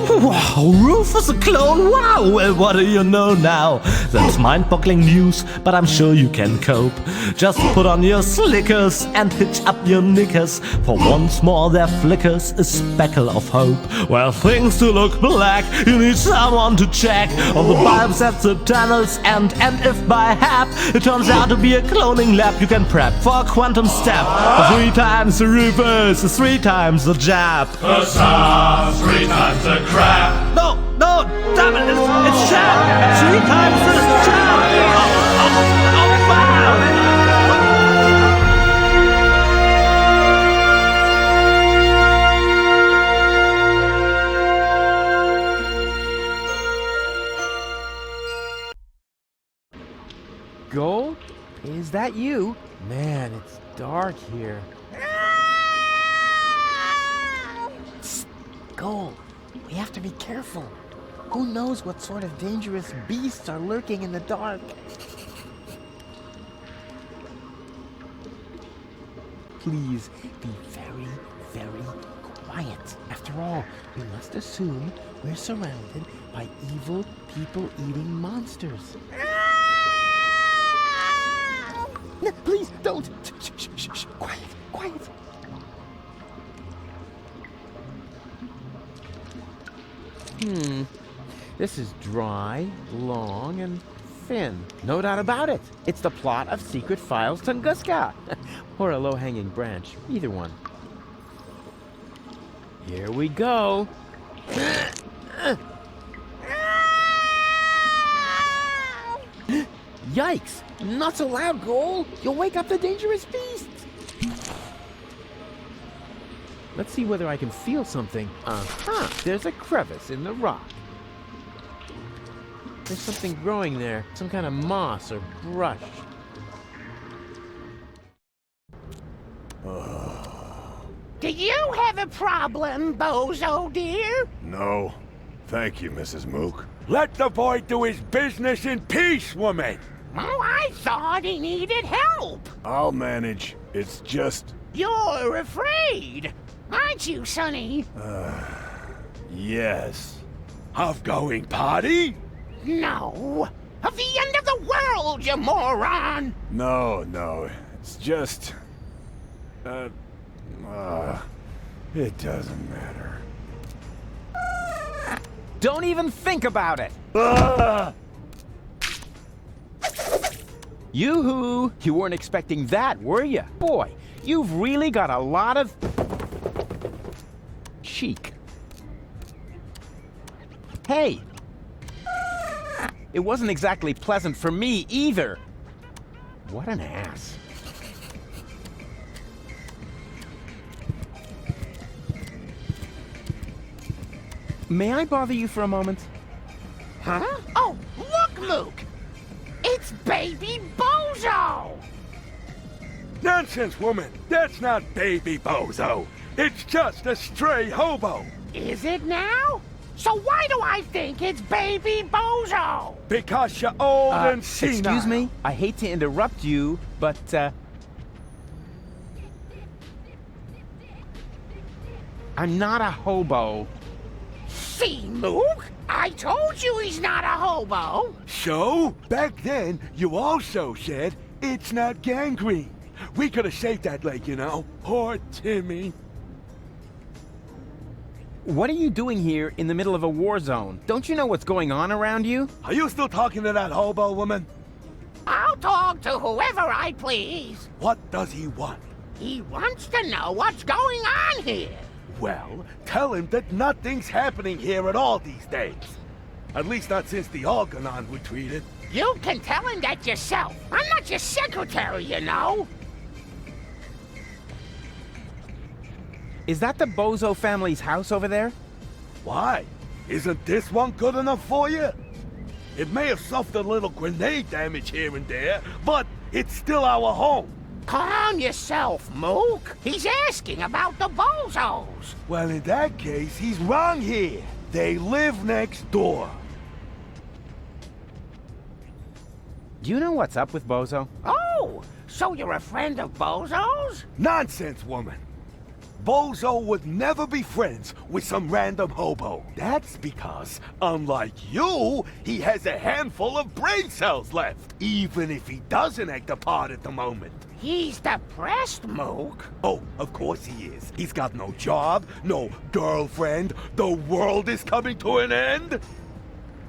Wow, Rufus a clone, wow! Well, what do you know now? That's mind-boggling news, but I'm sure you can cope. Just put on your slickers and hitch up your knickers, for once more there flickers a speckle of hope. Well, things do look black, you need someone to check on the bulbs at the tunnels, and if by hap it turns out to be a cloning lab, you can prep for a quantum step. For 3 times the Rufus is 3 times the jab. Huzzah! 3 times the crap! No, damn it, it's jab! 3 times the jab! Oh, wow! Gold? Is that you? Man, it's dark here. Gold, we have to be careful. Who knows what sort of dangerous beasts are lurking in the dark? Please be very, very quiet. After all, we must assume we're surrounded by evil, people-eating monsters. No, please don't. Shh. Quiet. This is dry, long, and thin. No doubt about it. It's the plot of Secret Files Tunguska. Or a low-hanging branch. Either one. Here we go. Yikes! Not so loud, Goal! You'll wake up the dangerous beasts! Let's see whether I can feel something. There's a crevice in the rock. There's something growing there. Some kind of moss or brush. Do you have a problem, Bozo, dear? No. Thank you, Mrs. Mook. Let the boy do his business in peace, woman! Oh, I thought he needed help. I'll manage. It's just... You're afraid, aren't you, Sonny? Yes. Of going party? No. Of the end of the world, you moron! No. It's just... it doesn't matter. Don't even think about it! Yoo-hoo! You weren't expecting that, were you? Boy, you've really got a lot of... cheek. Hey! It wasn't exactly pleasant for me, either. What an ass. May I bother you for a moment? Huh? Oh, look, Mook! It's Baby Bozo! Nonsense, woman! That's not Baby Bozo! It's just a stray hobo! Is it now? So why do I think it's Baby Bozo? Because you're old and senile. Excuse me? I hate to interrupt you, but, I'm not a hobo. See, Mook? I told you he's not a hobo. So, back then, you also said it's not gangrene. We could have saved that leg, you know. Poor Timmy. What are you doing here in the middle of a war zone? Don't you know what's going on around you? Are you still talking to that hobo woman? I'll talk to whoever I please. What does he want? He wants to know what's going on here. Well, tell him that nothing's happening here at all these days. At least not since the Algernon retreated. You can tell him that yourself. I'm not your secretary, you know. Is that the Bozo family's house over there? Why? Isn't this one good enough for you? It may have suffered a little grenade damage here and there, but it's still our home. Calm yourself, Mook. He's asking about the Bozos. Well, in that case, he's wrong here. They live next door. Do you know what's up with Bozo? Oh, so you're a friend of Bozo's? Nonsense, woman. Bozo would never be friends with some random hobo. That's because, unlike you, he has a handful of brain cells left, even if he doesn't act a part at the moment. He's depressed, Mook. Oh, of course he is. He's got no job, no girlfriend. The world is coming to an end.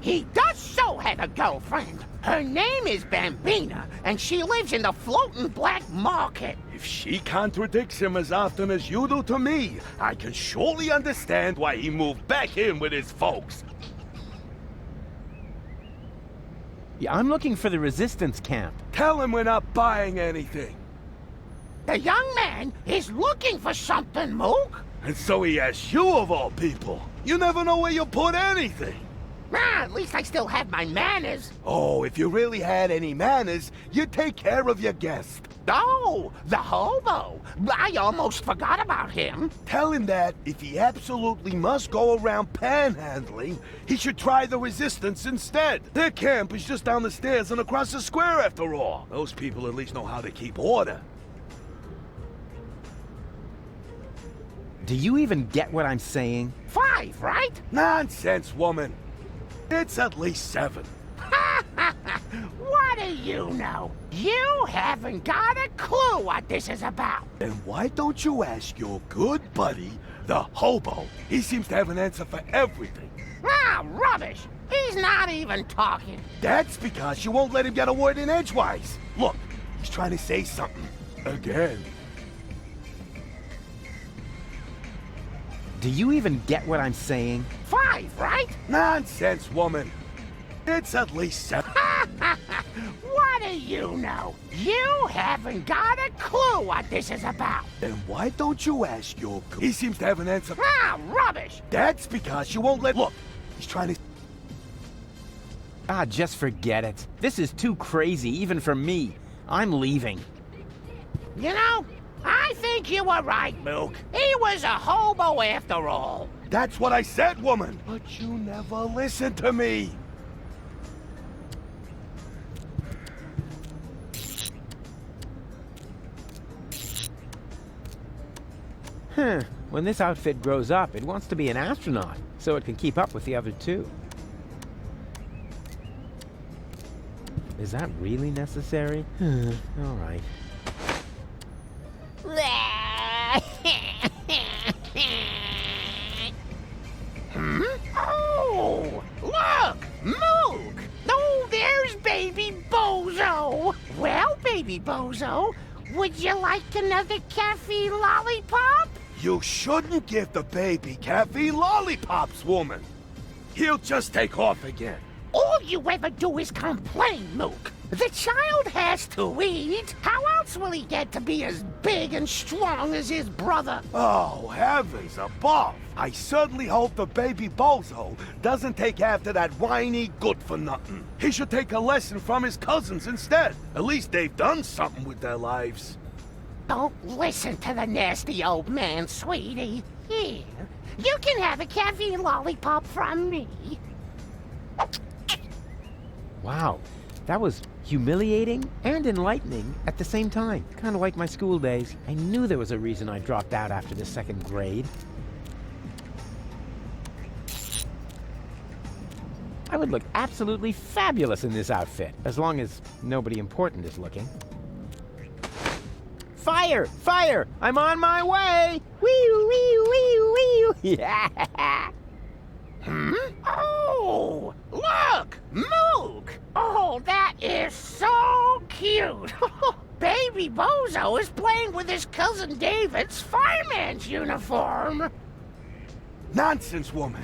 He does so have a girlfriend. Her name is Bambina, and she lives in the floating black market. If she contradicts him as often as you do to me, I can surely understand why he moved back in with his folks. Yeah, I'm looking for the resistance camp. Tell him we're not buying anything. The young man is looking for something, Mook. And so he asks you of all people. You never know where you put anything. Ah, at least I still have my manners. Oh, if you really had any manners, you'd take care of your guest. Oh, the hobo. I almost forgot about him. Tell him that if he absolutely must go around panhandling, he should try the resistance instead. Their camp is just down the stairs and across the square after all. Those people at least know how to keep order. Do you even get what I'm saying? 5, right? Nonsense, woman. It's at least 7. What do you know? You haven't got a clue what this is about. Then why don't you ask your good buddy, the hobo? He seems to have an answer for everything. Ah, rubbish. He's not even talking. That's because you won't let him get a word in edgewise. Look, he's trying to say something. Again. Do you even get what I'm saying? 5, right? Nonsense, woman. It's at least 7. What do you know? You haven't got a clue what this is about. Then why don't you ask your... He seems to have an answer. Ah, rubbish. That's because you won't let... Look, he's trying to... Ah, just forget it. This is too crazy, even for me. I'm leaving. You know, I think you were right, Mook. He was a hobo after all. That's what I said, woman. But you never listen to me. When this outfit grows up, it wants to be an astronaut, so it can keep up with the other two. Is that really necessary? All right. Oh, look, Mook. Oh, there's baby Bozo. Well, baby Bozo, would you like another caffeine lollipop? You shouldn't give the baby caffeine lollipops, woman. He'll just take off again. All you ever do is complain, Mook. The child has to eat. How else will he get to be as big and strong as his brother? Oh, heavens above. I certainly hope the baby Bozo doesn't take after that whiny good-for-nothing. He should take a lesson from his cousins instead. At least they've done something with their lives. Don't listen to the nasty old man, sweetie. Here, you can have a caffeine lollipop from me. Wow, that was humiliating and enlightening at the same time. Kind of like my school days. I knew there was a reason I dropped out after the 2nd grade. I would look absolutely fabulous in this outfit, as long as nobody important is looking. Fire! Fire! I'm on my way! Wee wee wee wee! Yeah! Oh, look, Mook! Oh, that is so cute. Baby Bozo is playing with his cousin David's fireman's uniform. Nonsense, woman.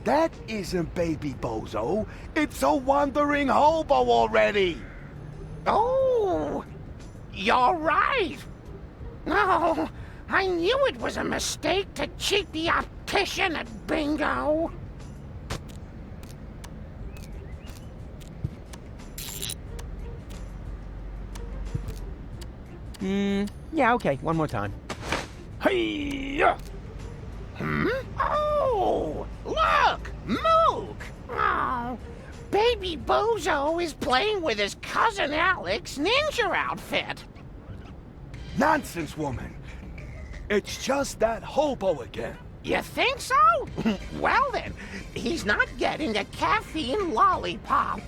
That isn't baby Bozo. It's a wandering hobo already. Oh, you're right. Oh, I knew it was a mistake to cheat the optician at bingo. Yeah, okay, one more time. Hey-ya! Oh, look, Mook! Oh, baby Bozo is playing with his cousin Alex's ninja outfit. Nonsense, woman. It's just that hobo again. You think so? Well then, he's not getting a caffeine lollipop.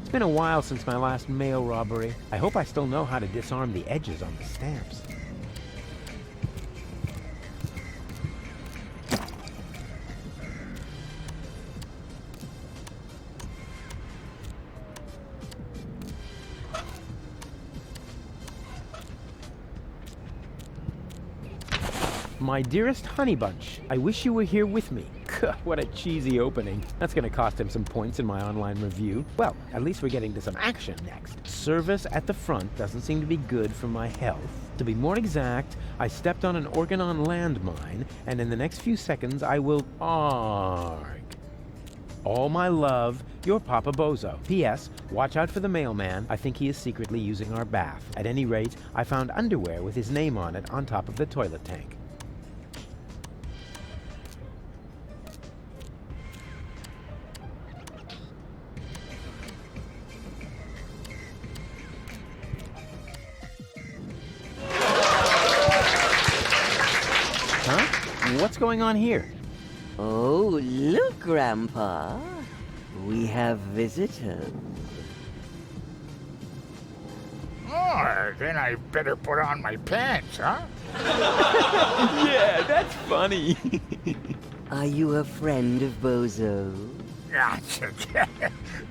It's been a while since my last mail robbery. I hope I still know how to disarm the edges on the stamps. My dearest Honey Bunch, I wish you were here with me. What a cheesy opening. That's gonna cost him some points in my online review. Well, at least we're getting to some action next. Service at the front doesn't seem to be good for my health. To be more exact, I stepped on an Organon landmine, and in the next few seconds I will arg. All my love, your Papa Bozo. P.S. Watch out for the mailman. I think he is secretly using our bath. At any rate, I found underwear with his name on it on top of the toilet tank. What's going on here? Oh, look, Grandpa. We have visitors. Oh, then I better put on my pants, huh? Yeah, that's funny. Are you a friend of Bozo?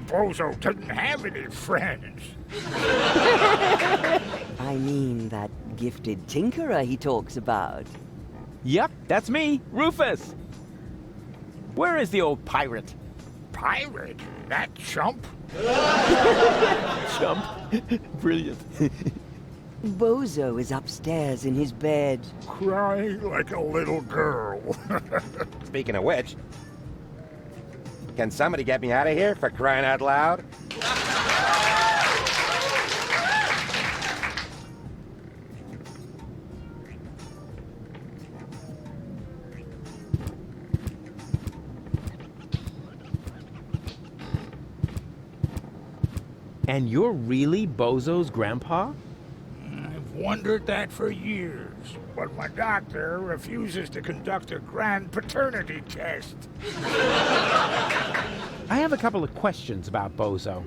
Bozo doesn't have any friends. I mean that gifted tinkerer he talks about. Yep, that's me, Rufus. Where is the old pirate? Pirate? That chump? Chump. Brilliant. Bozo is upstairs in his bed. Crying like a little girl. Speaking of which, can somebody get me out of here for crying out loud? And you're really Bozo's grandpa? I've wondered that for years, but my doctor refuses to conduct a grand paternity test. I have a couple of questions about Bozo.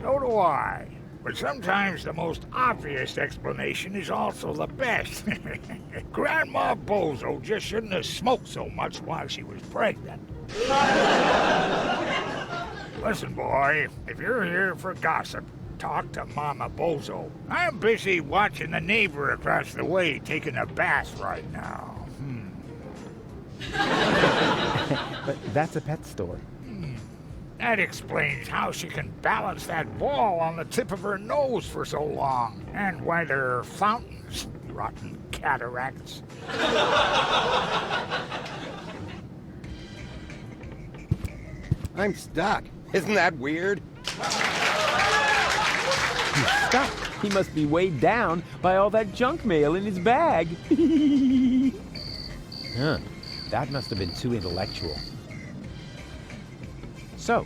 So do I. But sometimes the most obvious explanation is also the best. Grandma Bozo just shouldn't have smoked so much while she was pregnant. Listen, boy, if you're here for gossip, talk to Mama Bozo. I'm busy watching the neighbor across the way taking a bath right now. But that's a pet store. That explains how she can balance that ball on the tip of her nose for so long, and why there are fountains, rotten cataracts. I'm stuck. Isn't that weird? He's stuck. He must be weighed down by all that junk mail in his bag. Huh. That must have been too intellectual. So,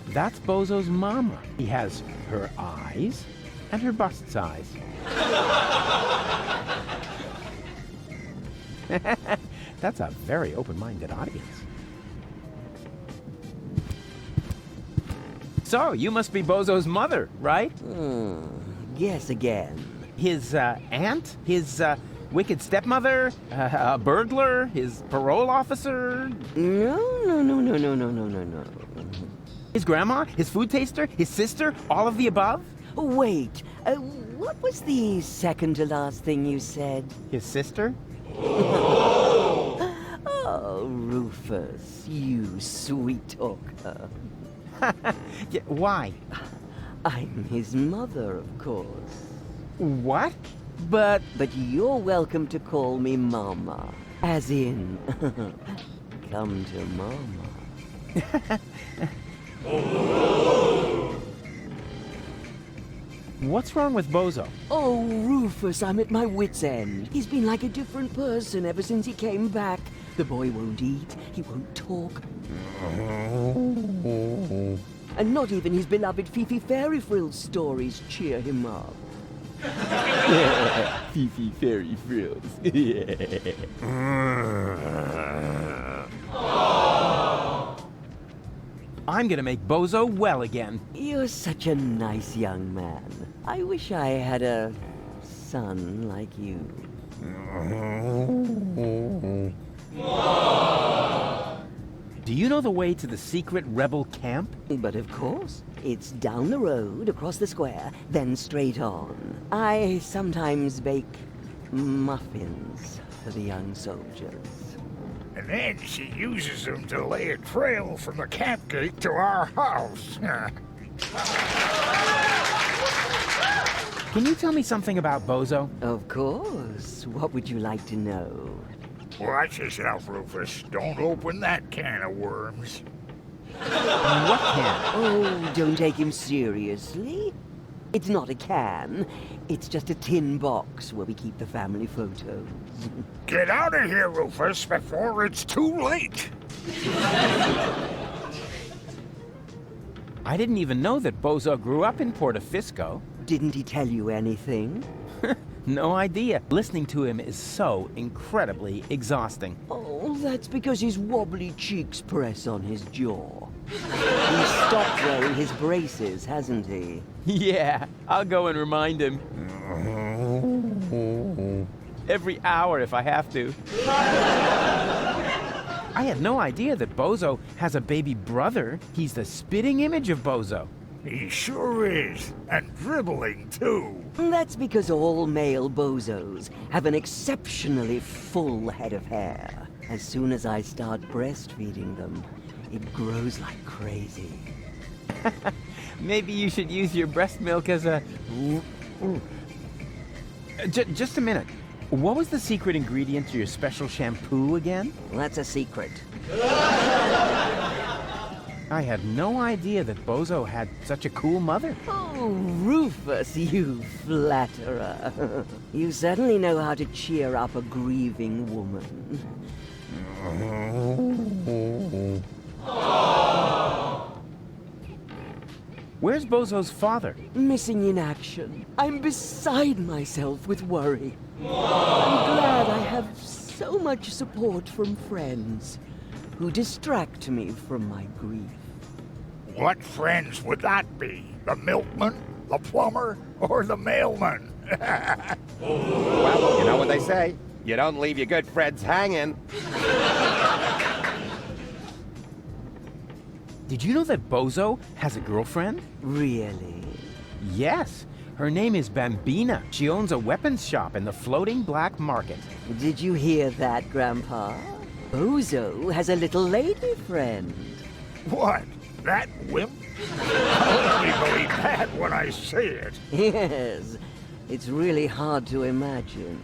that's Bozo's mama. He has her eyes and her bust size. That's a very open-minded audience. So, you must be Bozo's mother, right? Guess again. His aunt? His wicked stepmother? A burglar? His parole officer? No. His grandma? His food taster? His sister? All of the above? Wait, what was the second to last thing you said? His sister? Oh, Rufus, you sweet talker. Yeah, why? I'm his mother, of course. What? But... But you're welcome to call me Mama. As in, come to Mama. What's wrong with Bozo? Oh, Rufus, I'm at my wit's end. He's been like a different person ever since he came back. The boy won't eat, he won't talk. And not even his beloved Fifi Fairy Frills stories cheer him up. Fifi Fairy Frills. I'm gonna make Bozo well again. You're such a nice young man. I wish I had a son like you. Do you know the way to the secret rebel camp? But of course, it's down the road, across the square, then straight on. I sometimes bake muffins for the young soldiers. And then she uses them to lay a trail from the camp gate to our house. Can you tell me something about Bozo? Of course. What would you like to know? Watch yourself, Rufus. Don't open that can of worms. What can? Oh, don't take him seriously. It's not a can. It's just a tin box where we keep the family photos. Get out of here, Rufus, before it's too late. I didn't even know that Bozo grew up in Portofisco. Didn't he tell you anything? No idea. Listening to him is so incredibly exhausting. Oh, that's because his wobbly cheeks press on his jaw. He's stopped wearing his braces, hasn't he? Yeah, I'll go and remind him. Every hour if I have to. I had no idea that Bozo has a baby brother. He's the spitting image of Bozo. He sure is. And dribbling, too. That's because all male bozos have an exceptionally full head of hair. As soon as I start breastfeeding them, it grows like crazy. Maybe you should use your breast milk as a... Just a minute. What was the secret ingredient to your special shampoo again? That's a secret. I had no idea that Bozo had such a cool mother. Oh, Rufus, you flatterer. You certainly know how to cheer up a grieving woman. Where's Bozo's father? Missing in action. I'm beside myself with worry. I'm glad I have so much support from friends who distract me from my grief. What friends would that be? The milkman, the plumber, or the mailman? Well, you know what they say. You don't leave your good friends hanging. Did you know that Bozo has a girlfriend? Really? Yes. Her name is Bambina. She owns a weapons shop in the floating black market. Did you hear that, Grandpa? Bozo has a little lady friend. What? That wimp? I'll only believe that when I see it. Yes, it's really hard to imagine.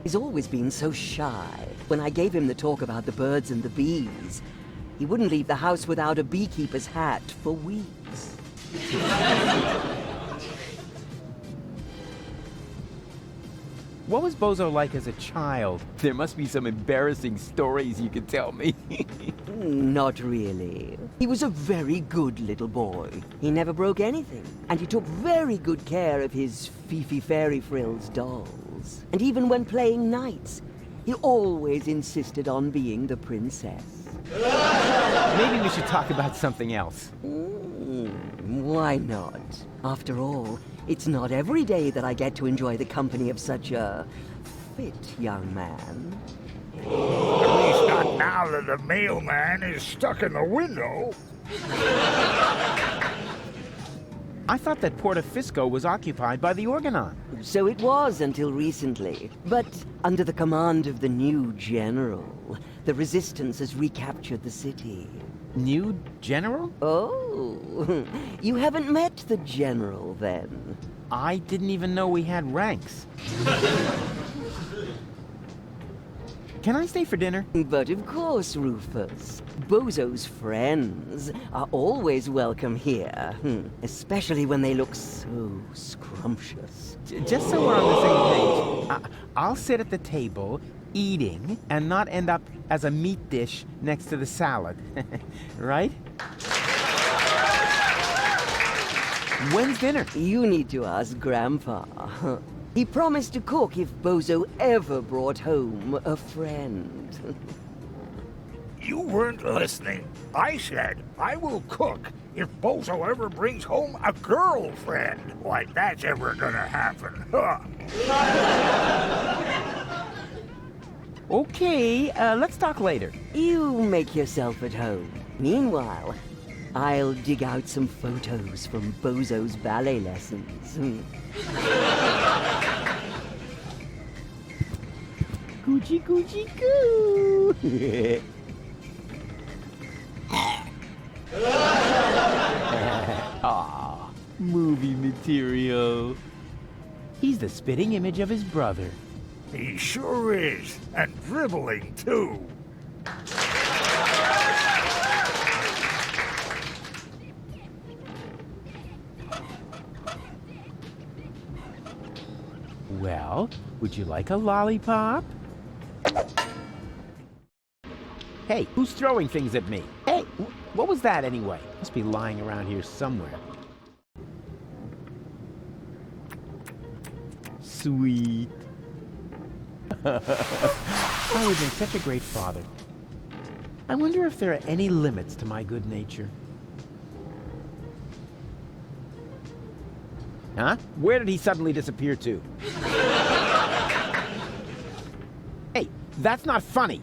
He's always been so shy. When I gave him the talk about the birds and the bees, he wouldn't leave the house without a beekeeper's hat for weeks. What was Bozo like as a child? There must be some embarrassing stories you could tell me. Not really. He was a very good little boy. He never broke anything. And he took very good care of his Fifi Fairy Frills dolls. And even when playing knights, he always insisted on being the princess. Maybe we should talk about something else. Why not? After all, it's not every day that I get to enjoy the company of such a fit young man. At least not now that the mailman is stuck in the window. I thought that Portofisco was occupied by the Organon. So it was until recently. But under the command of the new general, the resistance has recaptured the city. New general? Oh, you haven't met the general then? I didn't even know we had ranks. Can I stay for dinner? But of course, Rufus. Bozo's friends are always welcome here. Especially when they look so scrumptious. Just so we're on the same page, I'll sit at the table, eating, and not end up as a meat dish next to the salad. Right? When's dinner? You need to ask Grandpa. He promised to cook if Bozo ever brought home a friend. You weren't listening. I said I will cook if Bozo ever brings home a girlfriend. Like that's ever gonna happen. Huh. Okay, let's talk later. You make yourself at home. Meanwhile, I'll dig out some photos from Bozo's ballet lessons. Coochie coochie coo! Aw, movie material. He's the spitting image of his brother. He sure is. And dribbling, too. Well, would you like a lollipop? Hey, who's throwing things at me? Hey, what was that anyway? Must be lying around here somewhere. Sweet. I was been such a great father. I wonder if there are any limits to my good nature. Huh? Where did he suddenly disappear to? Hey, that's not funny.